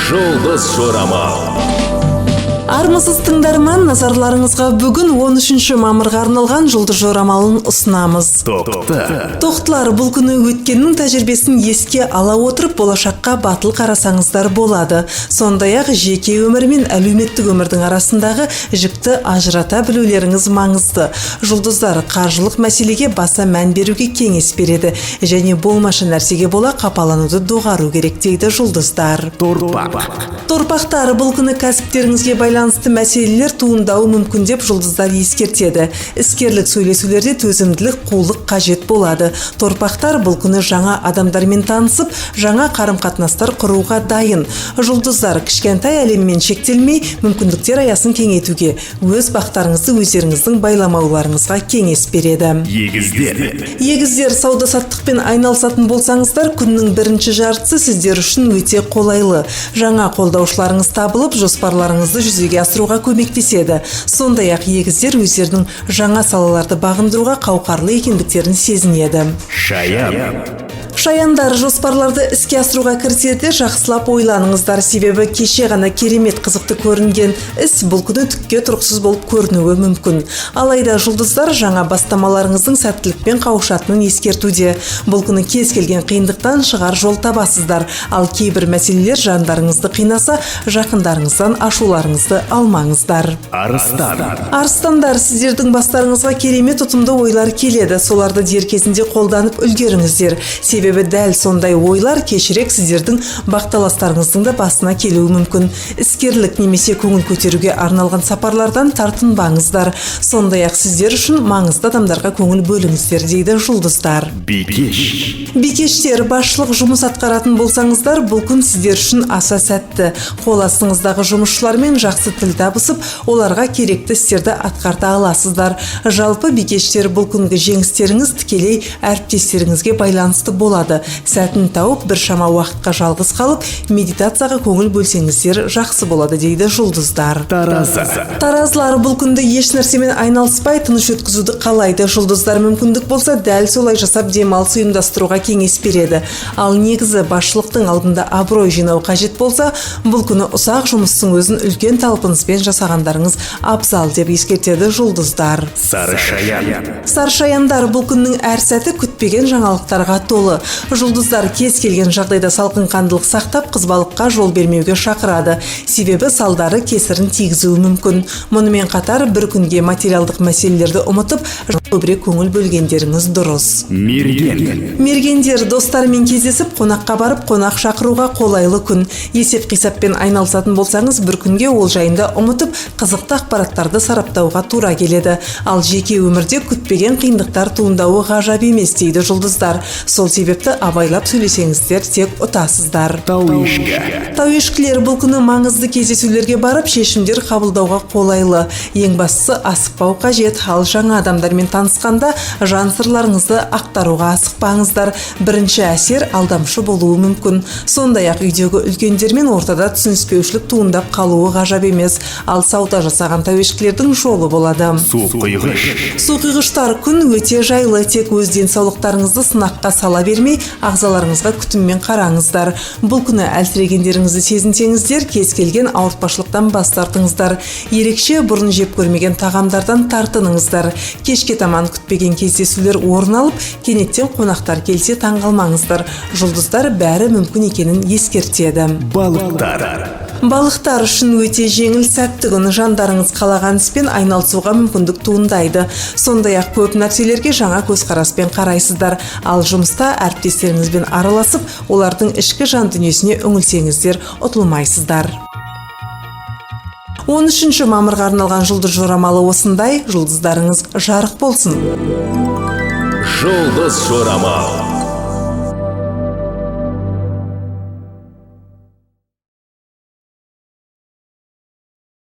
Жұлдыз жорамал. Армысыз тыңдарман, назарларыңызға бүгін 13 мамырға арналған жұлдыз жорамалын ұсынамыз. Тоқтылар, бұл күні өткеннің тәжірибесін еске ала отырып, болашаққа батыл қарасаңыздар болады. Сондай-ақ жеке өмір мен әлеуметтік өмірдің арасындағы жікті ажырата білулеріңіз маңызды. Жұлдыздар қаржылық мәселеге баса мән беруге кеңес береді, және болмашы нәрсеге бола қапалануды доғару керек дейді жұлдыздар. Торпақтар, бұл күні кәсіптеріңізге байланысты мәселелер туындауы мүмкін деп жұлдыздар ескертеді. Іскерлік сөйлесулерде төзімділік, қулық қажет болады. Торпақтар бұл күні жаңа адамдармен танысып, жаңа қарым-қатынастар құруға дайын. Жұлдыздар кішкентай әлеммен шектелмей, мүмкіндіктер аясын кеңейтуге, өз бақтарыңызды өздеріңіздің байламауларыңызға кеңес береді. Егіздер, сауда-саттықпен айналысатын болсаңыздар, күннің бірінші жартысы сіздер үшін өте қолайлы. Жаңа қолдаушыларыңыз табылып, жоспарларыңызды жүзеге асыруға көмектеседі. Сондай-ақ егіздер өздерінің жаңа салаларды бағындыруға қауқарлы екендіктерін сезінеді. Шаяндар, жоспарларды іске асыруға кірісерде жақсылап ойланыңыздар, себебі кеше ғана керемет қызықты көрінген іс бұл күні түкке тұрғысыз болып көрінуі мүмкін. Алайда жұлдыздар жаңа бастамаларыңыздың сәттілікпен қауышатынын ескертуде. Бұл күні кез келген қиындықтан шығар жол табасыздар, ал кейбір мәселелер жандарыңызды қинаса, жақындарыңыздан ашуларыңызды алмаңыздар. Арыстандар, сіздердің бастарыңызға керемет ұтымды ойлар келеді, соларды дер кезінде қолданып үлгеріңіздер. Себебі дәл сондай ойлар кешірек сіздердің бақталастарыңыздың да басына келуі мүмкін. Іскерлік немесе көңіл көтеруге арналған сапарлардан тартынбаңыздар. Сондай-ақ сіздер үшін маңызды адамдарға көңіл бөліңіздер дейді жұлдыздар. Бикештер, басшылық жұмыс атқаратын болсаңыздар, бұл күн сіздер үшін аса сәтті. Қол астыңыздағы жұмысшылармен жақсы тіл табысып, оларға керекті істерді атқарта аласыздар. Жалпы бикештер, бұл күнгі жеңістеріңіз тікелей әріптестеріңізге байланысты болады. Сәтін тауып, біршама уақытқа жалғыз қалып, медитацияға көңіл бөлсеңіздер жақсы болады дейді жұлдыздар. Таразылар, бұл күнді еш нәрсемен айналыспай тыныш өткізуді қалайды. Жұлдыздар мүмкіндік болса, дәл солай жасап демалыс ұйымдастыруға кеңес береді. Ал негізі басшылықтың алдында абырой жинау қажет болса, бұл күні ұсақ жұмыстың өзін үлкен талпыныспен жасағандарыңыз абзал деп ескертеді жұлдыздар. Саршаяндар, бұл күннің әр сәті күтпеген жаңалықтарға толы. Жұлдыздар кез келген жағдайда салқынқандылық сақтап, қызбалыққа жол бермеуге шақырады. Себебі салдары кесірін тигізуі мүмкін. Мұнымен қатар бір күнге материалдық мәселелерді ұмытып, көбірек көңіл бөлгендеріңіз дұрыс. Мергендер, достармен кездесіп, қонаққа барып, қонақ шақыруға қолайлы күн. Есеп-қисаппен айналысатын болсаңыз, бір күнге ол жайында ұмытып, қызықты ақпараттарды сараптауға тура келеді. Ал жеке өмірде күтпеген қиындықтар туындауы ғажап емес дейді жұлдыздар. Сол себепті абайлап сөйлесеңіздер тек ұтасыздар. Тауешкілер, бұл күні маңызды кездесулерге барып, шешімдер қабылдауға қолайлы. Ең бастысы асықпау қажет. Ал жаңа адамдармен танысқанда жан сырларыңызды ақтаруға асықпаңыздар. Бірінші әсер алдамшы болуы мүмкін. Сондай-ақ үйдегі үлкендермен ортада түсініспеушілік туындап қалуы ғажап емес. Ал сауда жасаған тауешкілердің жолы болады. Суқиғыштар, күн өте жайлы, тек өз денсаулықтарыңызды сынаққа сала бермей, ағзаларыңызға күтіммен қараңыздар. Бұл күні әлсірегендеріңізді сезінсеңіздер, кез келген ауыртпашылықтан бас тартыңыздар. Ерекше бұрын жеп көрмеген тағамдардан тартыныңыздар. Кешке таман күтпеген кездесулер орын алып, кенеттен қонақтар келсе таңғалмаңыздар. Жұлдыздар бәрі мүмкін екенін ескертеді. Балықтар үшін өте жеңіл сәтті күн, жандарыңыз қалаған іспен айналысуға мүмкіндік туындайды. Сондай-ақ көп нәрселерге жаңа көзқараспен қарайсыздар. Ал жұмыста әріптестеріңізбен араласып, олардың ішкі жан дүниесіне үңілсеңіздер ұтылмайсыздар. 13 мамырға арналған жұлдыз жорамалы осындай. Жұлдыздарыңыз жарық болсын. Жұлдыз жорамал.